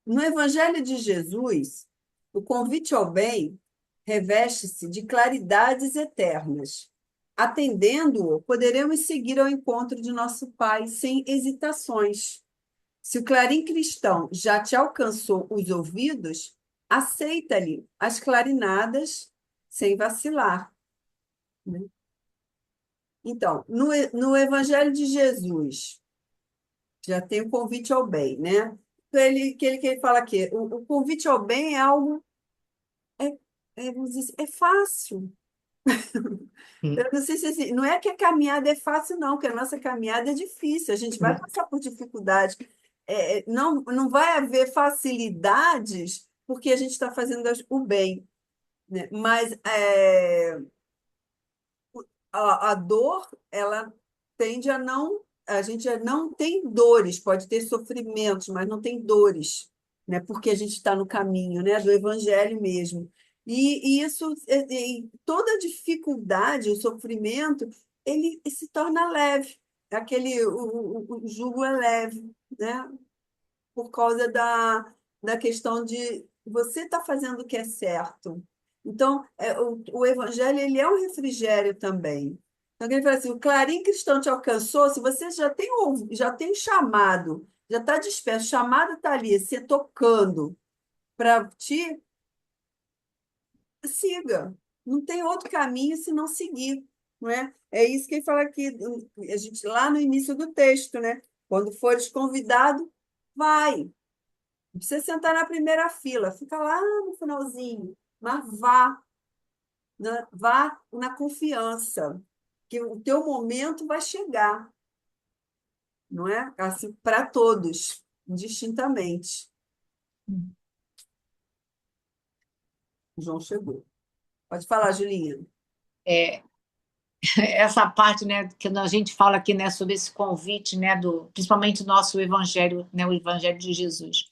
No Evangelho de Jesus, o convite ao bem reveste-se de claridades eternas. Atendendo-o, poderemos seguir ao encontro de nosso Pai sem hesitações. Se o clarim cristão já te alcançou os ouvidos, aceita-lhe as clarinadas sem vacilar, né? Então, no Evangelho de Jesus, já tem o convite ao bem, né? Então, que ele fala aqui, o convite ao bem é algo, é, vamos dizer, é fácil. Eu não sei se não é que a caminhada é fácil, não, que a nossa caminhada é difícil, a gente vai passar por dificuldades. Não vai haver facilidades porque a gente está fazendo o bem, né? Mas a dor, ela tende a não. A gente já não tem dores, pode ter sofrimentos, mas não tem dores, né? Porque a gente está no caminho, né? Do evangelho mesmo. E isso, toda dificuldade, o sofrimento, ele se torna leve. O jugo é leve, né? Por causa da questão de você estar fazendo o que é certo. Então, o evangelho ele é um refrigério também. Então, ele fala assim, o clarim cristão te alcançou, se você já tem chamado, já está disperso, o chamado está ali, você tocando para ti, siga. Não tem outro caminho se não seguir, não é? É isso que ele fala aqui, a gente, lá no início do texto, né? Quando fores convidado, vai. Não precisa sentar na primeira fila, fica lá no finalzinho, mas vá, né? Vá na confiança, que o teu momento vai chegar, não é? Assim, para todos, indistintamente. O João chegou. Pode falar, Julinha. É, essa parte, né, que a gente fala aqui, né, sobre esse convite, né, principalmente do nosso evangelho, né, o evangelho de Jesus.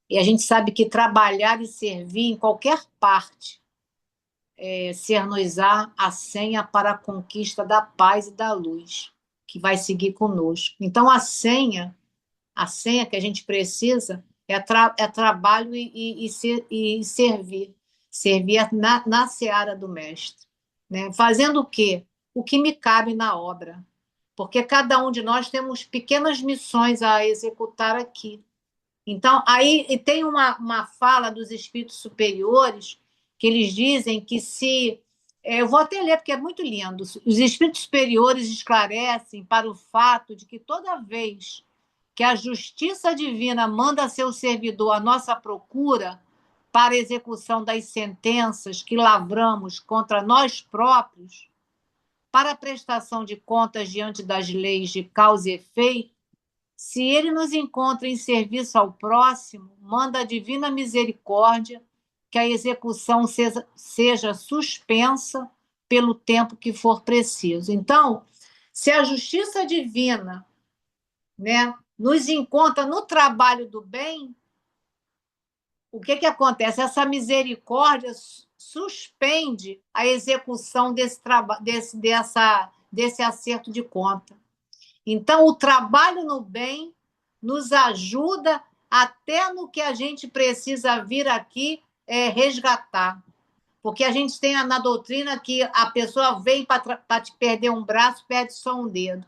E a gente sabe que trabalhar e servir em qualquer parte ser-nos-á a senha para a conquista da paz e da luz, que vai seguir conosco. Então, a senha que a gente precisa é trabalho e servir. Servir na seara do Mestre. Né? Fazendo o quê? O que me cabe na obra. Porque cada um de nós temos pequenas missões a executar aqui. Então, aí e tem uma fala dos espíritos superiores que eles dizem que se. Eu vou até ler, porque é muito lindo. Os espíritos superiores esclarecem para o fato de que toda vez que a justiça divina manda seu servidor à nossa procura para a execução das sentenças que lavramos contra nós próprios, para a prestação de contas diante das leis de causa e efeito, se ele nos encontra em serviço ao próximo, manda a divina misericórdia que a execução seja suspensa pelo tempo que for preciso. Então, se a justiça divina, né, nos encontra no trabalho do bem, o que acontece? Essa misericórdia suspende a execução desse acerto de conta. Então, o trabalho no bem nos ajuda até no que a gente precisa vir aqui resgatar. Porque a gente tem na doutrina que a pessoa vem para te perder um braço, perde só um dedo.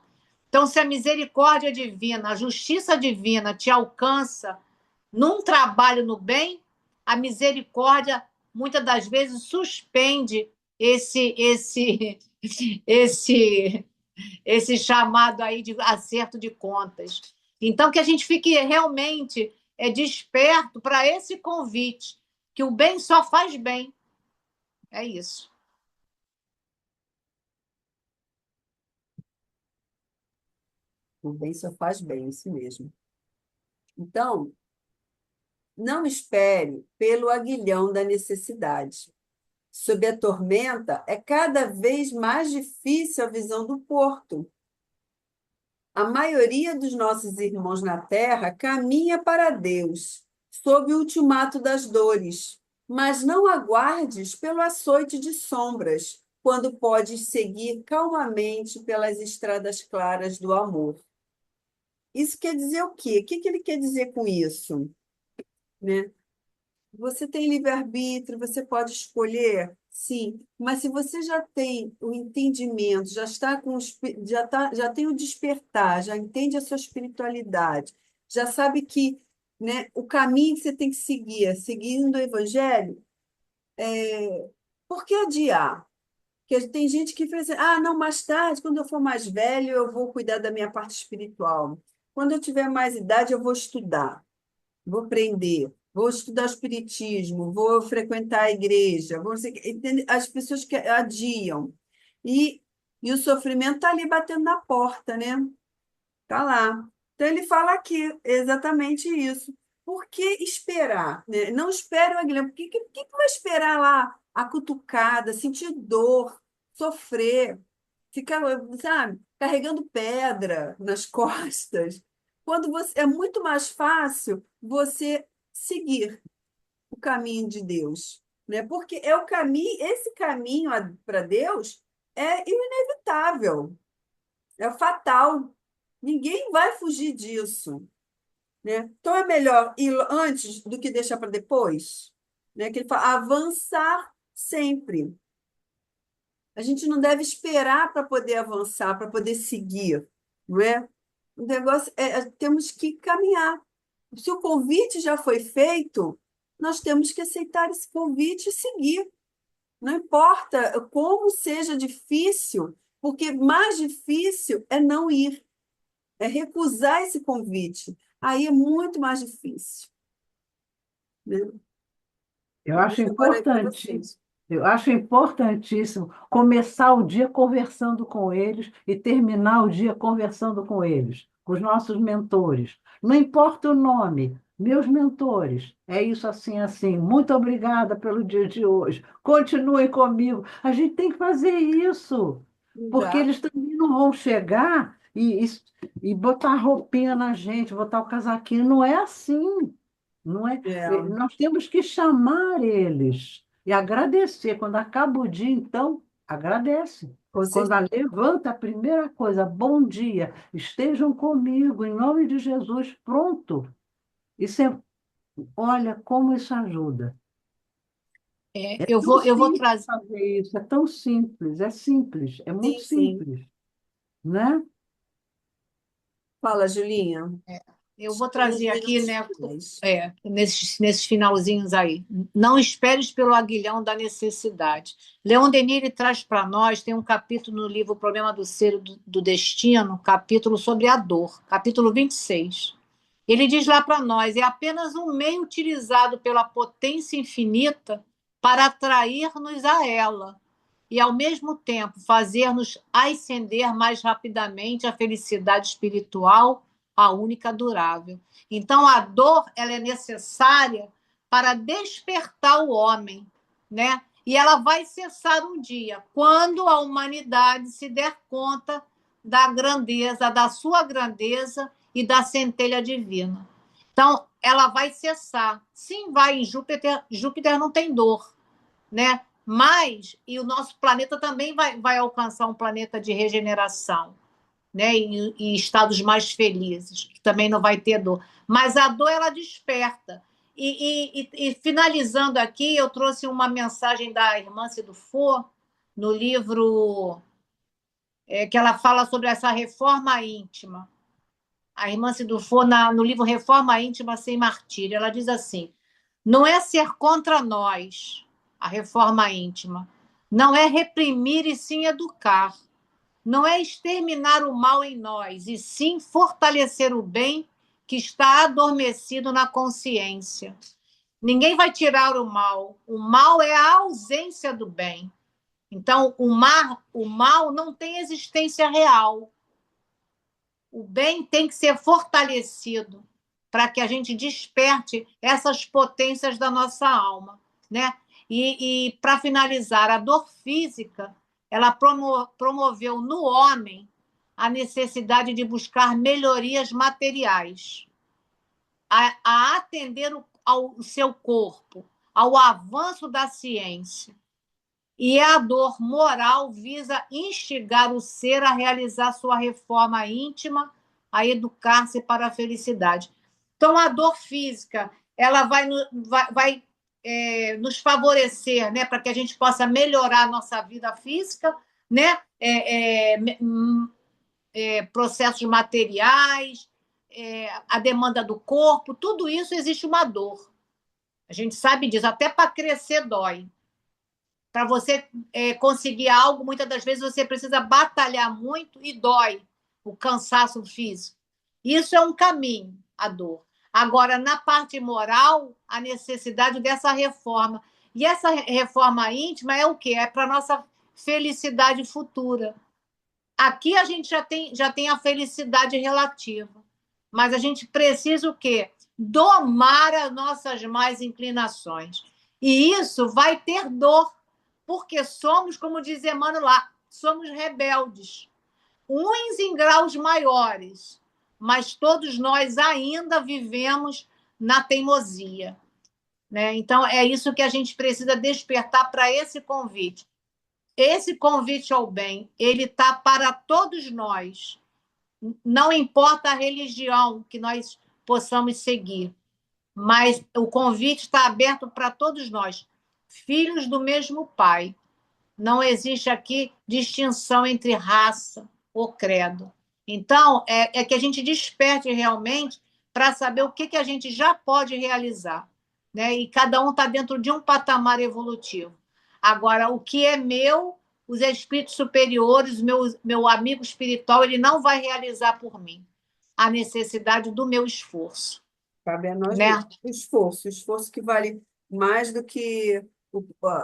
Então, se a misericórdia divina, a justiça divina te alcança num trabalho no bem, a misericórdia muitas das vezes suspende esse chamado aí de acerto de contas. Então, que a gente fique realmente desperto para esse convite, que o bem só faz bem. É isso. O bem só faz bem, isso mesmo. Então, não espere pelo aguilhão da necessidade. Sob a tormenta, é cada vez mais difícil a visão do porto. A maioria dos nossos irmãos na Terra caminha para Deus, sob o ultimato das dores, mas não aguardes pelo açoite de sombras, quando podes seguir calmamente pelas estradas claras do amor. Isso quer dizer o quê? O que ele quer dizer com isso? Né? Você tem livre-arbítrio, você pode escolher, sim, mas se você já tem o entendimento, já está já tem o despertar, já entende a sua espiritualidade, já sabe que, né, o caminho que você tem que seguir é seguindo o evangelho, por que adiar? Porque tem gente que fala assim, ah, não, mais tarde, quando eu for mais velho, eu vou cuidar da minha parte espiritual. Quando eu tiver mais idade, eu vou estudar. Vou aprender, vou estudar o espiritismo, vou frequentar a igreja, entende? As pessoas que adiam. E, e o sofrimento está ali batendo na porta, né? Está lá. Então ele fala aqui exatamente isso. por que esperar, né? Não espere o aguilhão. Por que vai esperar lá a cutucada, sentir dor, sofrer, ficar, sabe, carregando pedra nas costas? Quando você, é muito mais fácil você seguir o caminho de Deus, né? Porque é o caminho, esse caminho para Deus é inevitável, é fatal. Ninguém vai fugir disso, né? Então é melhor ir antes do que deixar para depois, né? Que ele fala, avançar sempre. A gente não deve esperar para poder avançar, para poder seguir, não é? O negócio temos que caminhar. Se o convite já foi feito, nós temos que aceitar esse convite e seguir. Não importa como seja difícil, porque mais difícil é não ir, é recusar esse convite. Aí é muito mais difícil, né? Eu Eu acho deixo agora aí para importante, vocês. eu acho importantíssimo começar o dia conversando com eles e terminar o dia conversando com eles, com os nossos mentores. Não importa o nome, meus mentores. É isso assim, assim. Muito obrigada pelo dia de hoje. Continuem comigo. A gente tem que fazer isso, porque Exato. eles também não vão chegar e botar a roupinha na gente, botar o casaquinho. Não é assim. Não é? É, Nós temos que chamar eles e agradecer. Quando acaba o dia, então, agradece. com Quando levanta, a primeira coisa, bom dia, estejam comigo, em nome de Jesus, pronto. Isso é, olha como isso ajuda. É Eu tão eu vou simples trazer. fazer isso, é simples, é muito sim. simples, né? Fala, Julinha. Eu vou Uns trazer aqui, minutos né, finais. nesses finalzinhos aí. Não esperes pelo aguilhão da necessidade. Leon Denis ele traz para nós, tem um capítulo no livro O Problema do Ser e do Destino, capítulo sobre a dor, capítulo 26. Ele diz lá para nós, é apenas um meio utilizado pela potência infinita para atrair-nos a ela e, ao mesmo tempo, fazer-nos ascender mais rapidamente à felicidade espiritual, a única durável. Então, a dor ela é necessária para despertar o homem, né? E ela vai cessar um dia, quando a humanidade se der conta da grandeza, da sua grandeza e da centelha divina. Então, ela vai cessar. Sim, vai em Júpiter. Júpiter não tem dor, né? Mas, e o nosso planeta também vai alcançar um planeta de regeneração, né? E estados mais felizes, que também não vai ter dor. Mas a dor, ela desperta. E finalizando aqui, eu trouxe uma mensagem da irmã Dufour, no livro que ela fala sobre essa reforma íntima. A irmã Dufour, no livro Reforma Íntima Sem Martírio, ela diz assim: não é ser contra nós, a reforma íntima. Não é reprimir e sim educar. Não é exterminar o mal em nós, e sim fortalecer o bem que está adormecido na consciência. Ninguém vai tirar o mal. O mal é a ausência do bem. Então, o mal não tem existência real. O bem tem que ser fortalecido para que a gente desperte essas potências da nossa alma, né? E para finalizar, a dor física, ela promoveu no homem a necessidade de buscar melhorias materiais, a atender ao seu corpo, ao avanço da ciência. E a dor moral visa instigar o ser a realizar sua reforma íntima, a educar-se para a felicidade. Então, a dor física ela vai nos favorecer, né, para que a gente possa melhorar a nossa vida física, né, processos materiais, a demanda do corpo, tudo isso existe uma dor. A gente sabe disso, até para crescer dói. Para você conseguir algo, muitas das vezes você precisa batalhar muito e dói o cansaço físico. Isso é um caminho, a dor. Agora, na parte moral, a necessidade dessa reforma. E essa reforma íntima é o quê? É para a nossa felicidade futura. Aqui a gente já tem a felicidade relativa. Mas a gente precisa o quê? domar as nossas más inclinações. E isso vai ter dor, porque somos, como diz Emmanuel lá, somos rebeldes, uns em graus maiores, mas todos nós ainda vivemos na teimosia. Né? Então, é isso que a gente precisa despertar para esse convite. Esse convite ao bem, ele está para todos nós. Não importa a religião que nós possamos seguir, mas o convite está aberto para todos nós, filhos do mesmo Pai. Não existe aqui distinção entre raça ou credo. Então, é que a gente desperte realmente para saber o que a gente já pode realizar. Né? E cada um está dentro de um patamar evolutivo. Agora, o que é meu, os espíritos superiores, meu amigo espiritual, ele não vai realizar por mim. A necessidade do meu esforço. Cabe a nós Né? o esforço que vale mais do que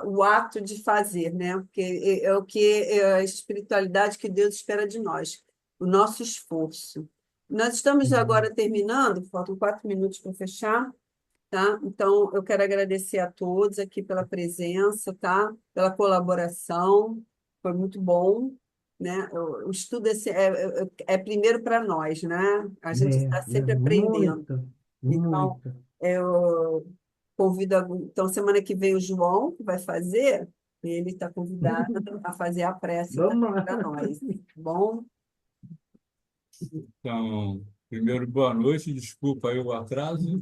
o ato de fazer, né? Porque é o que é a espiritualidade que Deus espera de nós, o nosso esforço. Nós estamos agora terminando, faltam 4 minutos para fechar, tá? Então, eu quero agradecer a todos aqui pela presença, tá? Pela colaboração, foi muito bom, né? O estudo é primeiro para nós, né? A gente está sempre aprendendo. Muito, Então, muito. eu convido. Então, semana que vem o João, que vai fazer, ele está convidado a fazer a prece Vamos também lá. para nós. Tá bom? Então, primeiro, boa noite, desculpa aí o atraso,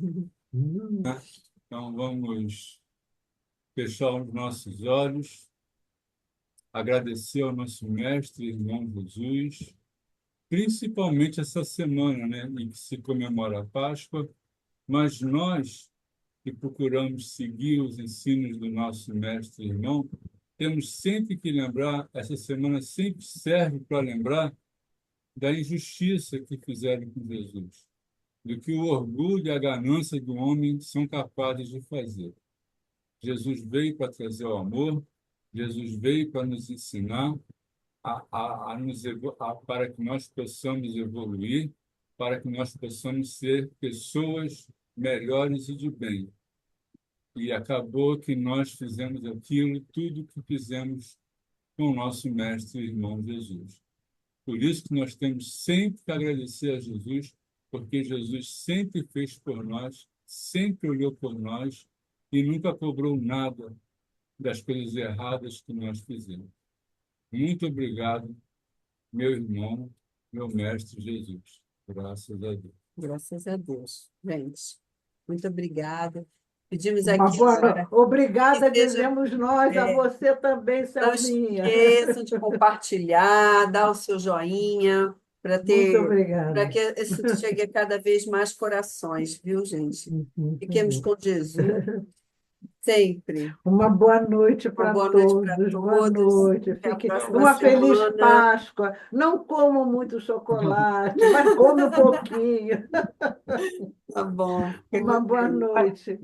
né? Então, vamos fechar os nossos olhos, agradecer ao nosso mestre, irmão Jesus, principalmente essa semana, né, em que se comemora a Páscoa, mas nós que procuramos seguir os ensinos do nosso mestre e irmão, temos sempre que lembrar, essa semana sempre serve para lembrar da injustiça que fizeram com Jesus, do que o orgulho e a ganância do homem são capazes de fazer. Jesus veio para trazer o amor, Jesus veio para nos ensinar para que nós possamos evoluir, para que nós possamos ser pessoas melhores e de bem. E acabou que nós fizemos aquilo, tudo que fizemos com o nosso mestre e irmão Jesus. Por isso que nós temos sempre que agradecer a Jesus, porque Jesus sempre fez por nós, sempre olhou por nós e nunca cobrou nada das coisas erradas que nós fizemos. Muito obrigado, meu irmão, meu mestre Jesus. Graças a Deus. Graças a Deus. Gente, muito obrigada. Pedimos Uma aqui boa agora noite. Obrigada, que seja. dizemos nós, a você também, Não Selminha. esqueçam de compartilhar, dar o seu joinha, Muito para obrigada. que isso chegue a cada vez mais corações, viu, gente? Muito Fiquemos bom. com Jesus sempre. Uma boa noite Uma para boa noite para todos. Boa todos. noite. Até a Fique próxima uma feliz semana. Páscoa. Não comam muito chocolate, mas come um pouquinho. Tá bom. Fiquem Uma com boa Deus. noite.